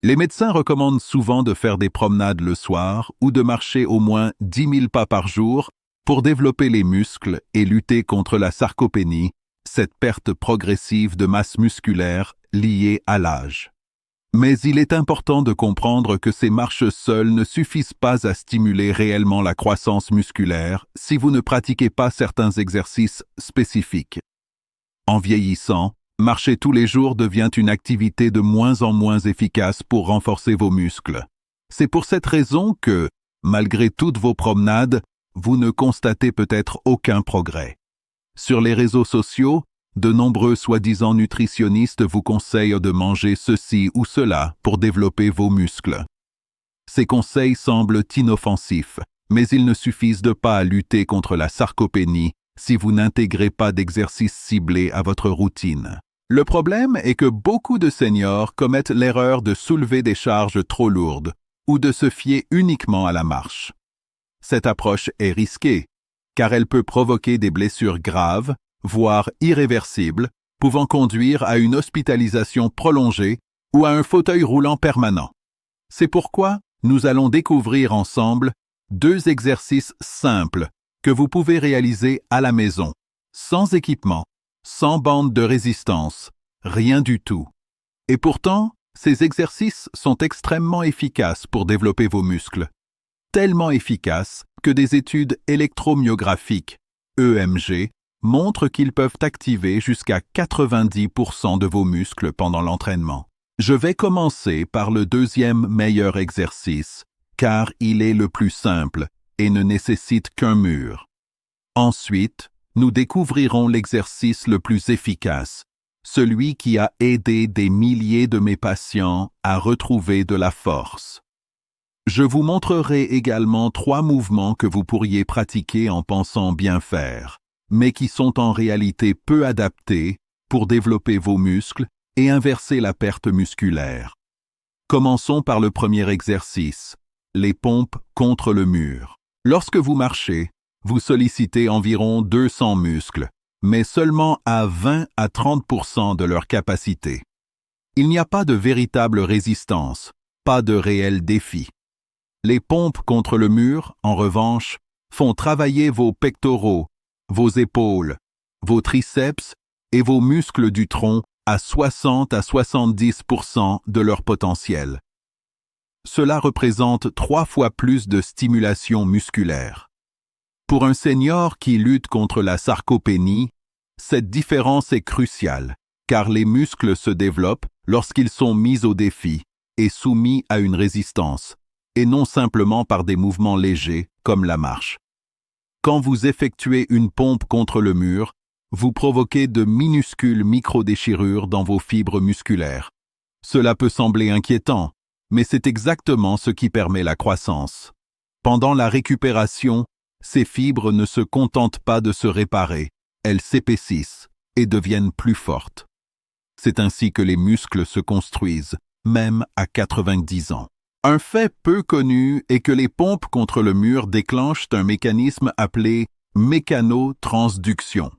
Les médecins recommandent souvent de faire des promenades le soir ou de marcher au moins 10 000 pas par jour pour développer les muscles et lutter contre la sarcopénie, cette perte progressive de masse musculaire liée à l'âge. Mais il est important de comprendre que ces marches seules ne suffisent pas à stimuler réellement la croissance musculaire si vous ne pratiquez pas certains exercices spécifiques. En vieillissant, marcher tous les jours devient une activité de moins en moins efficace pour renforcer vos muscles. C'est pour cette raison que, malgré toutes vos promenades, vous ne constatez peut-être aucun progrès. Sur les réseaux sociaux, de nombreux soi-disant nutritionnistes vous conseillent de manger ceci ou cela pour développer vos muscles. Ces conseils semblent inoffensifs, mais ils ne suffisent pas à lutter contre la sarcopénie si vous n'intégrez pas d'exercices ciblés à votre routine. Le problème est que beaucoup de seniors commettent l'erreur de soulever des charges trop lourdes ou de se fier uniquement à la marche. Cette approche est risquée, car elle peut provoquer des blessures graves, voire irréversibles, pouvant conduire à une hospitalisation prolongée ou à un fauteuil roulant permanent. C'est pourquoi nous allons découvrir ensemble 2 exercices simples que vous pouvez réaliser à la maison, sans équipement, sans bande de résistance, rien du tout. Et pourtant, ces exercices sont extrêmement efficaces pour développer vos muscles. Tellement efficaces que des études électromyographiques, EMG, montrent qu'ils peuvent activer jusqu'à 90% de vos muscles pendant l'entraînement. Je vais commencer par le 2e meilleur exercice, car il est le plus simple et ne nécessite qu'un mur. Ensuite, nous découvrirons l'exercice le plus efficace, celui qui a aidé des milliers de mes patients à retrouver de la force. Je vous montrerai également 3 mouvements que vous pourriez pratiquer en pensant bien faire, mais qui sont en réalité peu adaptés pour développer vos muscles et inverser la perte musculaire. Commençons par le premier exercice, les pompes contre le mur. Lorsque vous marchez, vous sollicitez environ 200 muscles, mais seulement à 20 à 30% de leur capacité. Il n'y a pas de véritable résistance, pas de réel défi. Les pompes contre le mur, en revanche, font travailler vos pectoraux, vos épaules, vos triceps et vos muscles du tronc à 60 à 70% de leur potentiel. Cela représente 3 fois plus de stimulation musculaire. Pour un senior qui lutte contre la sarcopénie, cette différence est cruciale, car les muscles se développent lorsqu'ils sont mis au défi et soumis à une résistance, et non simplement par des mouvements légers comme la marche. Quand vous effectuez une pompe contre le mur, vous provoquez de minuscules micro-déchirures dans vos fibres musculaires. Cela peut sembler inquiétant, mais c'est exactement ce qui permet la croissance. Pendant la récupération, ces fibres ne se contentent pas de se réparer, elles s'épaississent et deviennent plus fortes. C'est ainsi que les muscles se construisent, même à 90 ans. Un fait peu connu est que les pompes contre le mur déclenchent un mécanisme appelé mécanotransduction.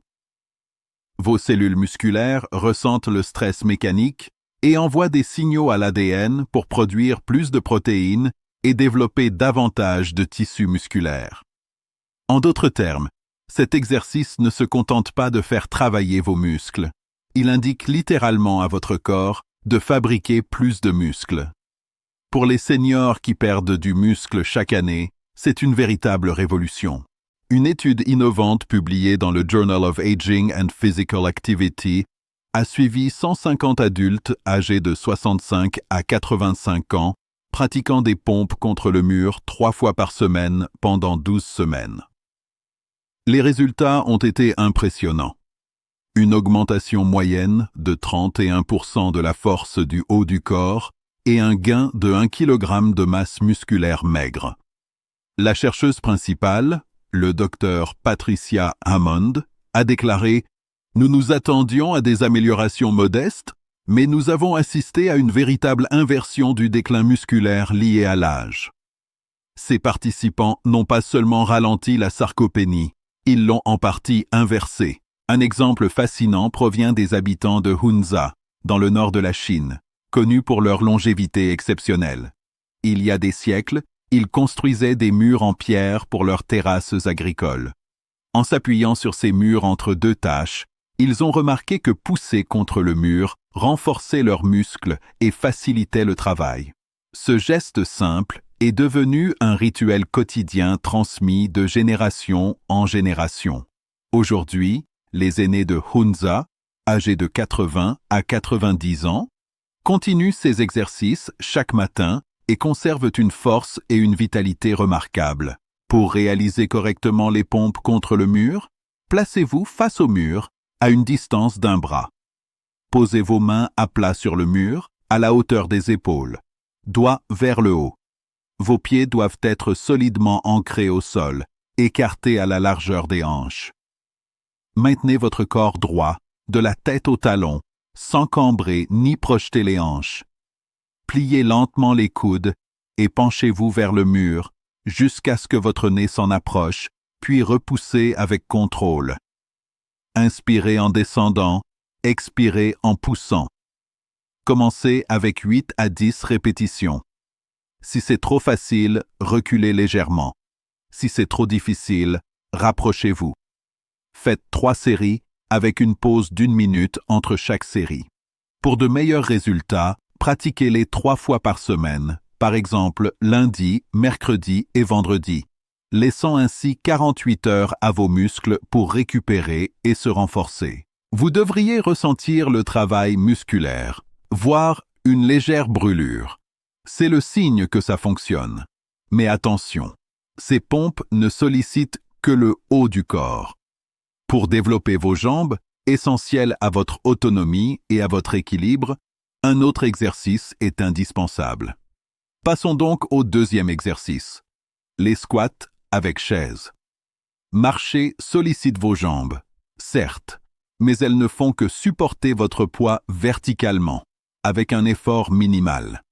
Vos cellules musculaires ressentent le stress mécanique et envoient des signaux à l'ADN pour produire plus de protéines et développer davantage de tissus musculaires. En d'autres termes, cet exercice ne se contente pas de faire travailler vos muscles. Il indique littéralement à votre corps de fabriquer plus de muscles. Pour les seniors qui perdent du muscle chaque année, c'est une véritable révolution. Une étude innovante publiée dans le Journal of Aging and Physical Activity a suivi 150 adultes âgés de 65 à 85 ans pratiquant des pompes contre le mur 3 fois par semaine pendant 12 semaines. Les résultats ont été impressionnants. Une augmentation moyenne de 31% de la force du haut du corps et un gain de 1 kg de masse musculaire maigre. La chercheuse principale, le docteur Patricia Hammond, a déclaré « Nous nous attendions à des améliorations modestes, mais nous avons assisté à une véritable inversion du déclin musculaire lié à l'âge. » Ces participants n'ont pas seulement ralenti la sarcopénie, ils l'ont en partie inversée. Un exemple fascinant provient des habitants de Hunza, dans le nord de la Chine. connus pour leur longévité exceptionnelle. Il y a des siècles, ils construisaient des murs en pierre pour leurs terrasses agricoles. En s'appuyant sur ces murs entre deux tâches, ils ont remarqué que pousser contre le mur renforçait leurs muscles et facilitait le travail. Ce geste simple est devenu un rituel quotidien transmis de génération en génération. Aujourd'hui, les aînés de Hunza, âgés de 80 à 90 ans, continuent ces exercices chaque matin et conservent une force et une vitalité remarquables. Pour réaliser correctement les pompes contre le mur, placez-vous face au mur à une distance d'un bras. Posez vos mains à plat sur le mur, à la hauteur des épaules, doigts vers le haut. Vos pieds doivent être solidement ancrés au sol, écartés à la largeur des hanches. Maintenez votre corps droit, de la tête au talon, sans cambrer ni projeter les hanches. Pliez lentement les coudes et penchez-vous vers le mur jusqu'à ce que votre nez s'en approche, puis repoussez avec contrôle. Inspirez en descendant, expirez en poussant. Commencez avec 8 à 10 répétitions. Si c'est trop facile, reculez légèrement. Si c'est trop difficile, rapprochez-vous. Faites 3 séries avec une pause d'1 minute entre chaque série. Pour de meilleurs résultats, pratiquez-les 3 fois par semaine, par exemple lundi, mercredi et vendredi, laissant ainsi 48 heures à vos muscles pour récupérer et se renforcer. Vous devriez ressentir le travail musculaire, voire une légère brûlure. C'est le signe que ça fonctionne. Mais attention, ces pompes ne sollicitent que le haut du corps. Pour développer vos jambes, essentielles à votre autonomie et à votre équilibre, un autre exercice est indispensable. Passons donc au deuxième exercice, les squats avec chaise. Marcher sollicite vos jambes, certes, mais elles ne font que supporter votre poids verticalement, avec un effort minimal.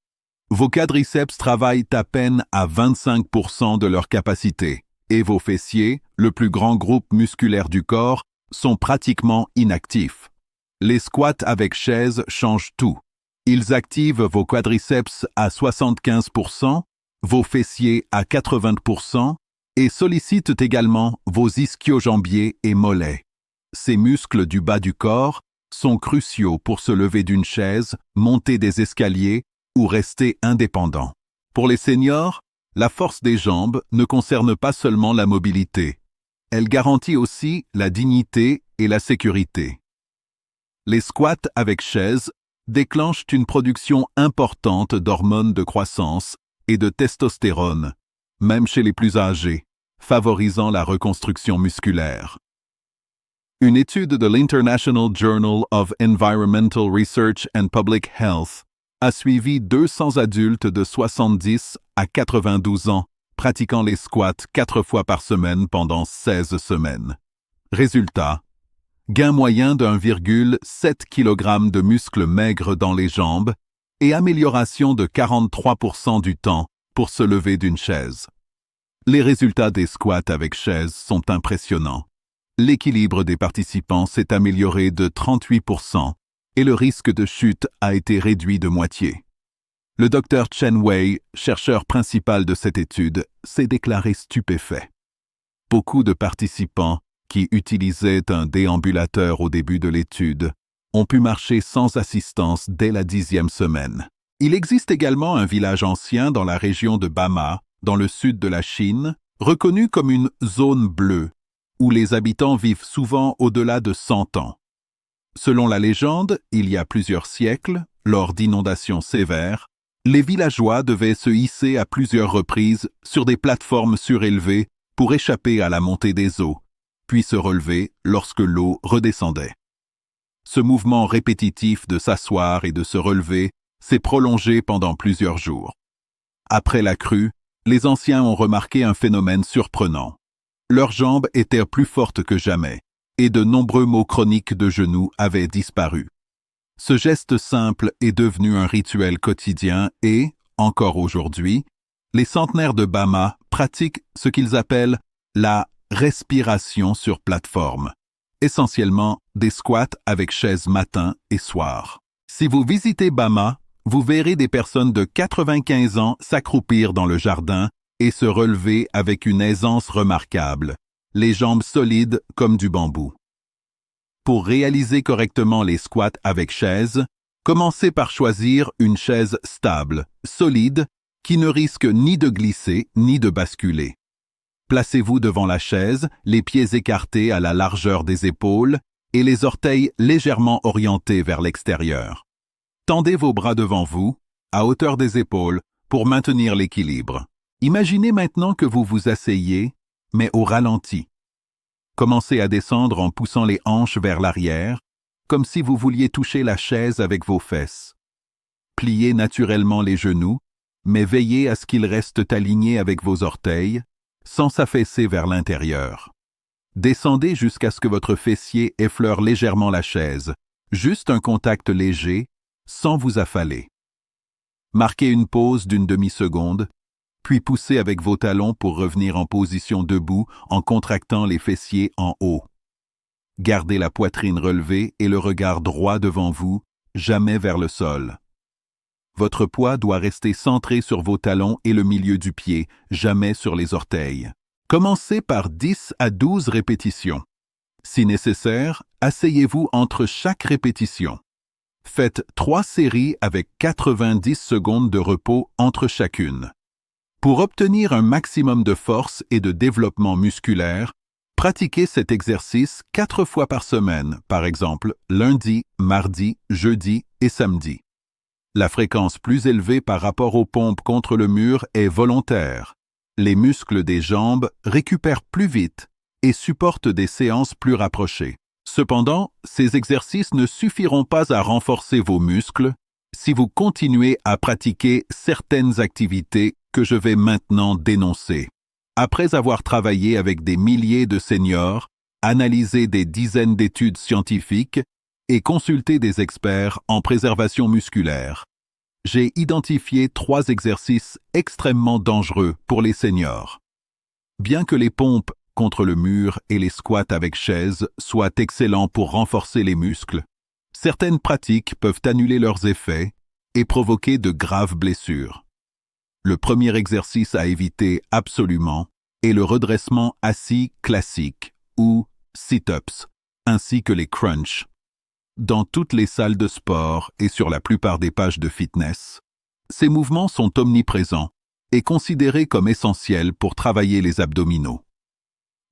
Vos quadriceps travaillent à peine à 25% de leur capacité, et vos fessiers, le plus grand groupe musculaire du corps, sont pratiquement inactifs. Les squats avec chaise changent tout. Ils activent vos quadriceps à 75%, vos fessiers à 80% et sollicitent également vos ischio-jambiers et mollets. Ces muscles du bas du corps sont cruciaux pour se lever d'une chaise, monter des escaliers ou rester indépendant. Pour les seniors, la force des jambes ne concerne pas seulement la mobilité. Elle garantit aussi la dignité et la sécurité. Les squats avec chaise déclenchent une production importante d'hormones de croissance et de testostérone, même chez les plus âgés, favorisant la reconstruction musculaire. Une étude de l'International Journal of Environmental Research and Public Health a suivi 200 adultes de 70 à 92 ans pratiquant les squats 4 fois par semaine pendant 16 semaines. Résultat, gain moyen d'1,7 kg de muscles maigres dans les jambes et amélioration de 43% du temps pour se lever d'une chaise. Les résultats des squats avec chaise sont impressionnants. L'équilibre des participants s'est amélioré de 38% et le risque de chute a été réduit de moitié. Le Dr Chen Wei, chercheur principal de cette étude, s'est déclaré stupéfait. Beaucoup de participants qui utilisaient un déambulateur au début de l'étude ont pu marcher sans assistance dès la 10e semaine. Il existe également un village ancien dans la région de Bama, dans le sud de la Chine, reconnu comme une zone bleue, où les habitants vivent souvent au-delà de 100 ans. Selon la légende, il y a plusieurs siècles, lors d'inondations sévères, les villageois devaient se hisser à plusieurs reprises sur des plateformes surélevées pour échapper à la montée des eaux, puis se relever lorsque l'eau redescendait. Ce mouvement répétitif de s'asseoir et de se relever s'est prolongé pendant plusieurs jours. Après la crue, les anciens ont remarqué un phénomène surprenant. Leurs jambes étaient plus fortes que jamais, et de nombreux maux chroniques de genoux avaient disparu. Ce geste simple est devenu un rituel quotidien et, encore aujourd'hui, les centenaires de Bama pratiquent ce qu'ils appellent la respiration sur plateforme, essentiellement des squats avec chaise matin et soir. Si vous visitez Bama, Vous verrez des personnes de 95 ans s'accroupir dans le jardin et se relever avec une aisance remarquable, les jambes solides comme du bambou. Pour réaliser correctement les squats avec chaise, commencez par choisir une chaise stable, solide, qui ne risque ni de glisser ni de basculer. Placez-vous devant la chaise, les pieds écartés à la largeur des épaules et les orteils légèrement orientés vers l'extérieur. Tendez vos bras devant vous, à hauteur des épaules, pour maintenir l'équilibre. Imaginez maintenant que vous vous asseyez, mais au ralenti. Commencez à descendre en poussant les hanches vers l'arrière, comme si vous vouliez toucher la chaise avec vos fesses. Pliez naturellement les genoux, mais veillez à ce qu'ils restent alignés avec vos orteils, sans s'affaisser vers l'intérieur. Descendez jusqu'à ce que votre fessier effleure légèrement la chaise, juste un contact léger, sans vous affaler. Marquez une pause d'une demi-seconde, puis poussez avec vos talons pour revenir en position debout en contractant les fessiers en haut. Gardez la poitrine relevée et le regard droit devant vous, jamais vers le sol. Votre poids doit rester centré sur vos talons et le milieu du pied, jamais sur les orteils. Commencez par 10 à 12 répétitions. Si nécessaire, asseyez-vous entre chaque répétition. Faites 3 séries avec 90 secondes de repos entre chacune. Pour obtenir un maximum de force et de développement musculaire, pratiquez cet exercice 4 fois par semaine, par exemple lundi, mardi, jeudi et samedi. La fréquence plus élevée par rapport aux pompes contre le mur est volontaire. Les muscles des jambes récupèrent plus vite et supportent des séances plus rapprochées. Cependant, ces exercices ne suffiront pas à renforcer vos muscles si vous continuez à pratiquer certaines activités que je vais maintenant dénoncer. Après avoir travaillé avec des milliers de seniors, analysé des dizaines d'études scientifiques et consulté des experts en préservation musculaire, j'ai identifié 3 exercices extrêmement dangereux pour les seniors. Bien que les pompes contre le mur et les squats avec chaise soient excellents pour renforcer les muscles, certaines pratiques peuvent annuler leurs effets et provoquer de graves blessures. Le premier exercice à éviter absolument est le redressement assis classique ou sit-ups, ainsi que les crunchs. Dans toutes les salles de sport et sur la plupart des pages de fitness, ces mouvements sont omniprésents et considérés comme essentiels pour travailler les abdominaux.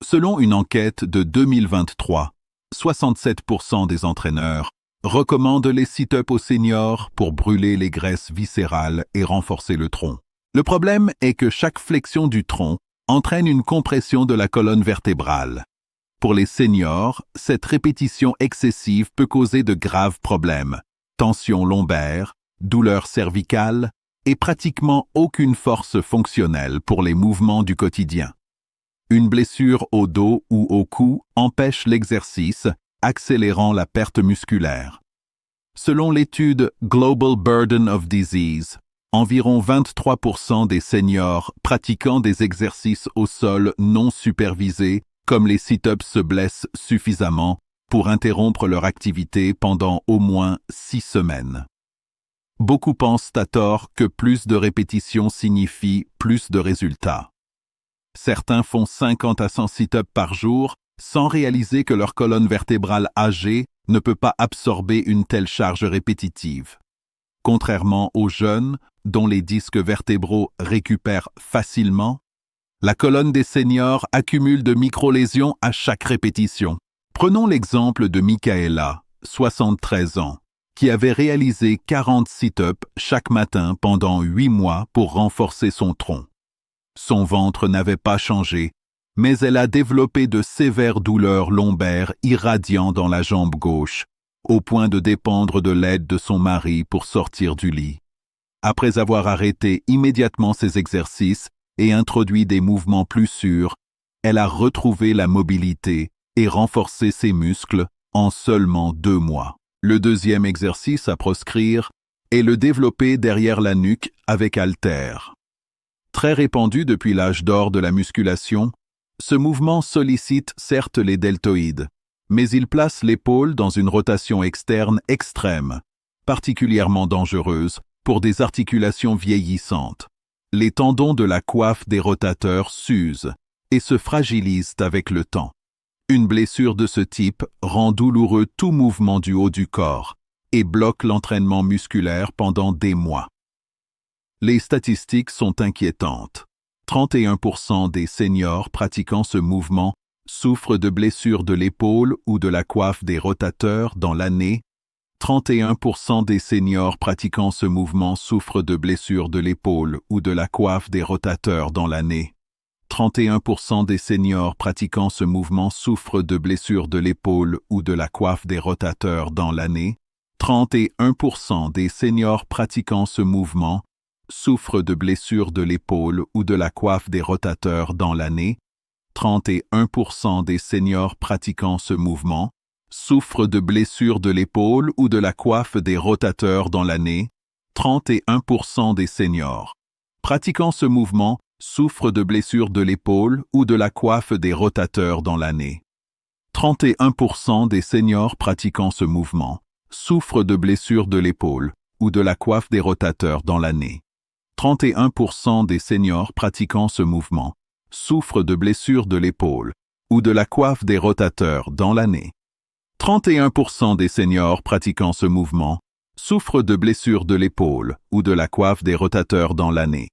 Selon une enquête de 2023, 67% des entraîneurs recommandent les sit-ups aux seniors pour brûler les graisses viscérales et renforcer le tronc. Le problème est que chaque flexion du tronc entraîne une compression de la colonne vertébrale. Pour les seniors, cette répétition excessive peut causer de graves problèmes, tension lombaire, douleurs cervicales et pratiquement aucune force fonctionnelle pour les mouvements du quotidien. Une blessure au dos ou au cou empêche l'exercice, accélérant la perte musculaire. Selon l'étude Global Burden of Disease, environ 23% des seniors pratiquant des exercices au sol non supervisés, comme les sit-ups, se blessent suffisamment pour interrompre leur activité pendant au moins 6 semaines. Beaucoup pensent à tort que plus de répétitions signifie plus de résultats. Certains font 50 à 100 sit-ups par jour sans réaliser que leur colonne vertébrale âgée ne peut pas absorber une telle charge répétitive. Contrairement aux jeunes, dont les disques vertébraux récupèrent facilement, la colonne des seniors accumule de micro-lésions à chaque répétition. Prenons l'exemple de Michaela, 73 ans, qui avait réalisé 40 sit-ups chaque matin pendant 8 mois pour renforcer son tronc. Son ventre n'avait pas changé, mais elle a développé de sévères douleurs lombaires irradiant dans la jambe gauche, au point de dépendre de l'aide de son mari pour sortir du lit. Après avoir arrêté immédiatement ses exercices et introduit des mouvements plus sûrs, elle a retrouvé la mobilité et renforcé ses muscles en seulement 2 mois. Le deuxième exercice à proscrire est le développer derrière la nuque avec haltères. Très répandu depuis l'âge d'or de la musculation, ce mouvement sollicite certes les deltoïdes, mais il place l'épaule dans une rotation externe extrême, particulièrement dangereuse pour des articulations vieillissantes. Les tendons de la coiffe des rotateurs s'usent et se fragilisent avec le temps. Une blessure de ce type rend douloureux tout mouvement du haut du corps et bloque l'entraînement musculaire pendant des mois. Les statistiques sont inquiétantes. 31% des seniors pratiquant ce mouvement souffrent de blessures de l'épaule ou de la coiffe des rotateurs dans l'année. 31% des seniors pratiquant ce mouvement souffrent de blessures de l'épaule ou de la coiffe des rotateurs dans l'année. 31% des seniors pratiquant ce mouvement souffrent de blessures de l'épaule ou de la coiffe des rotateurs dans l'année. 31% des seniors pratiquant ce mouvement souffrent de blessures de l'épaule ou de la coiffe des rotateurs dans l'année. 31% des seniors pratiquant ce mouvement souffrent de blessures de l'épaule ou de la coiffe des rotateurs dans l'année. 31% des seniors pratiquant ce mouvement souffrent de blessures de l'épaule ou de la coiffe des rotateurs dans l'année. 31% des seniors pratiquant ce mouvement souffrent de blessures de l'épaule ou de la coiffe des rotateurs dans l'année. 31% des seniors pratiquant ce mouvement souffrent de blessures de l'épaule ou de la coiffe des rotateurs dans l'année. 31% des seniors pratiquant ce mouvement souffrent de blessures de l'épaule ou de la coiffe des rotateurs dans l'année.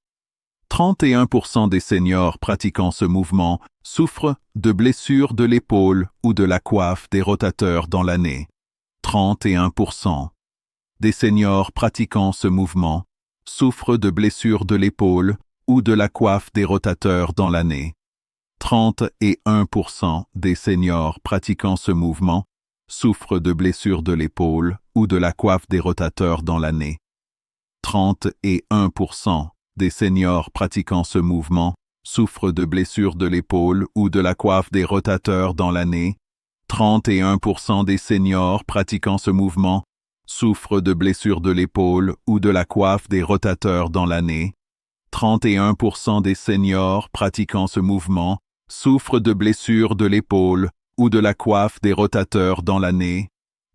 31% des seniors pratiquant ce mouvement souffrent de blessures de l'épaule ou de la coiffe des rotateurs dans l'année. 31% des seniors pratiquant ce mouvement souffrent de blessures de l'épaule ou de la coiffe des rotateurs dans l'année. 31% des seniors pratiquant ce mouvement souffrent de blessures de l'épaule ou de la coiffe des rotateurs dans l'année. 31% des seniors pratiquant ce mouvement souffrent de blessures de l'épaule ou de la coiffe des rotateurs dans l'année. 31% des seniors pratiquant ce mouvement souffrent de blessures de l'épaule ou de la coiffe des rotateurs dans l'année. 31% des seniors pratiquant ce mouvement souffrent de blessures de l'épaule ou de la coiffe des rotateurs dans l'année.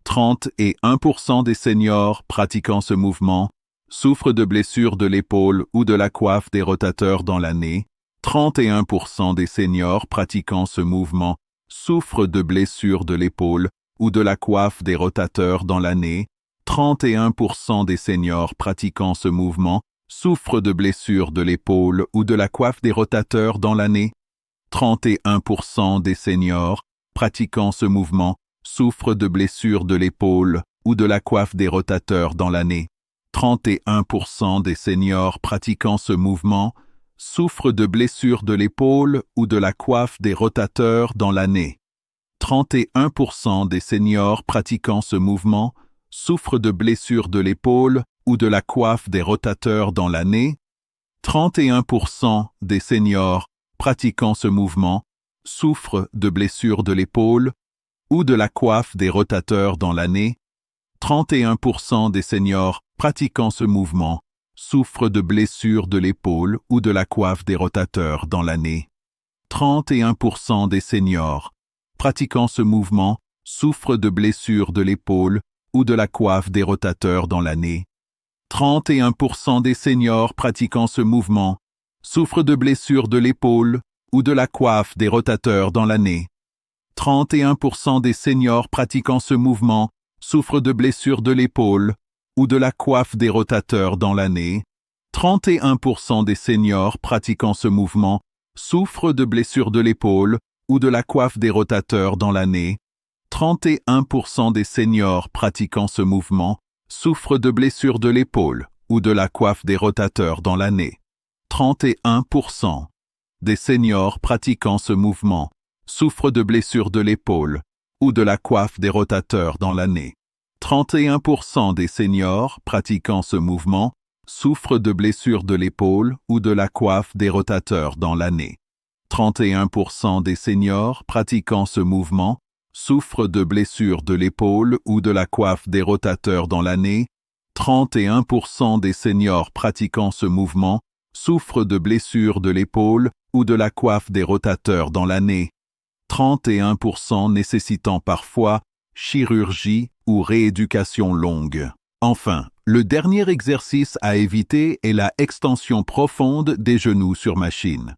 31% des seniors pratiquant ce mouvement souffrent de blessures de l'épaule ou de la coiffe des rotateurs dans l'année. 31% des seniors pratiquant ce mouvement souffrent de blessures de l'épaule ou de la coiffe des rotateurs dans l'année. 31% des seniors pratiquant ce mouvement souffrent de blessures de l'épaule ou de la coiffe des rotateurs dans l'année. 31% des seniors pratiquant ce mouvement souffrent de blessures de l'épaule ou de la coiffe des rotateurs dans l'année. 31% des seniors pratiquant ce mouvement souffrent de blessures de l'épaule ou de la coiffe des rotateurs dans l'année. 31% des seniors pratiquant ce mouvement souffrent de blessures de l'épaule ou de la coiffe des rotateurs dans l'année. 31% des seniors pratiquant ce mouvement souffrent de blessures de l'épaule ou de la coiffe des rotateurs dans l'année. 31% des seniors pratiquant ce mouvement souffrent de blessures de l'épaule ou de la coiffe des rotateurs dans l'année. 31% des seniors pratiquant ce mouvement souffrent de blessures de l'épaule ou de la coiffe des rotateurs dans l'année. 31% des seniors pratiquant ce mouvement souffrent de blessures de l'épaule ou de la coiffe des rotateurs dans l'année. 31% des seniors pratiquant ce mouvement souffrent de blessures de l'épaule ou de la coiffe des rotateurs dans l'année. 31% des seniors pratiquant ce mouvement souffrent de blessures de l'épaule ou de la coiffe des rotateurs dans l'année. 31% des seniors pratiquant ce mouvement souffrent de blessures de l'épaule ou de la coiffe des rotateurs dans l'année. 31% des seniors pratiquant ce mouvement souffrent de blessures de l'épaule ou de la coiffe des rotateurs dans l'année. 31% des seniors pratiquant ce mouvement souffrent de blessures de l'épaule ou de la coiffe des rotateurs dans l'année. 31% des seniors pratiquant ce mouvement souffrent de blessures de l'épaule ou de la coiffe des rotateurs dans l'année. 31% des seniors pratiquant ce mouvement souffrent de blessures de l'épaule ou de la coiffe des rotateurs dans l'année. 31% nécessitant parfois chirurgie ou rééducation longue. Enfin, le dernier exercice à éviter est la extension profonde des genoux sur machine.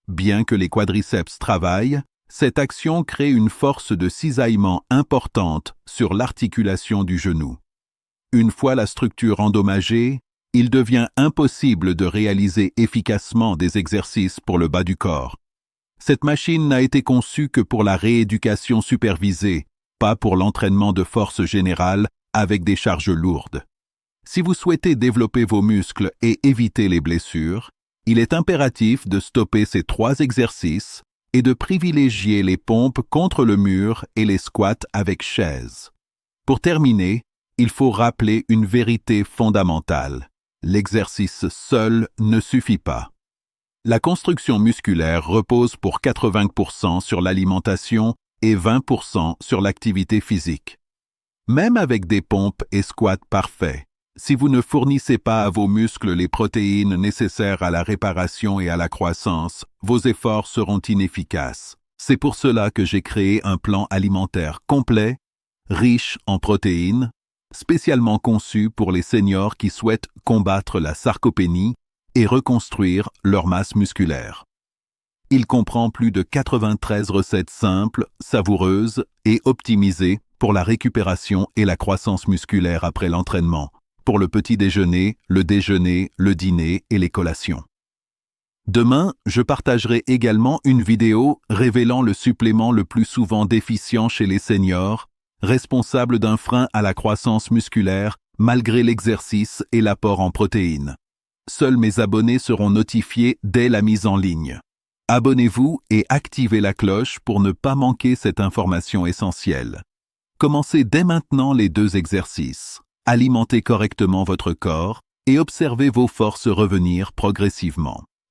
Bien que les quadriceps travaillent, cette action crée une force de cisaillement importante sur l'articulation du genou. Une fois la structure endommagée, il devient impossible de réaliser efficacement des exercices pour le bas du corps. Cette machine n'a été conçue que pour la rééducation supervisée, pas pour l'entraînement de force générale avec des charges lourdes. Si vous souhaitez développer vos muscles et éviter les blessures, il est impératif de stopper ces 3 exercices et de privilégier les pompes contre le mur et les squats avec chaise. Pour terminer, il faut rappeler une vérité fondamentale. L'exercice seul ne suffit pas. La construction musculaire repose pour 80% sur l'alimentation et 20% sur l'activité physique. Même avec des pompes et squats parfaits, si vous ne fournissez pas à vos muscles les protéines nécessaires à la réparation et à la croissance, vos efforts seront inefficaces. C'est pour cela que j'ai créé un plan alimentaire complet, riche en protéines, spécialement conçu pour les seniors qui souhaitent combattre la sarcopénie et reconstruire leur masse musculaire. Il comprend plus de 93 recettes simples, savoureuses et optimisées pour la récupération et la croissance musculaire après l'entraînement, pour le petit déjeuner, le dîner et les collations. Demain, je partagerai également une vidéo révélant le supplément le plus souvent déficient chez les seniors, responsable d'un frein à la croissance musculaire malgré l'exercice et l'apport en protéines. Seuls mes abonnés seront notifiés dès la mise en ligne. Abonnez-vous et activez la cloche pour ne pas manquer cette information essentielle. Commencez dès maintenant les 2 exercices. Alimentez correctement votre corps et observez vos forces revenir progressivement.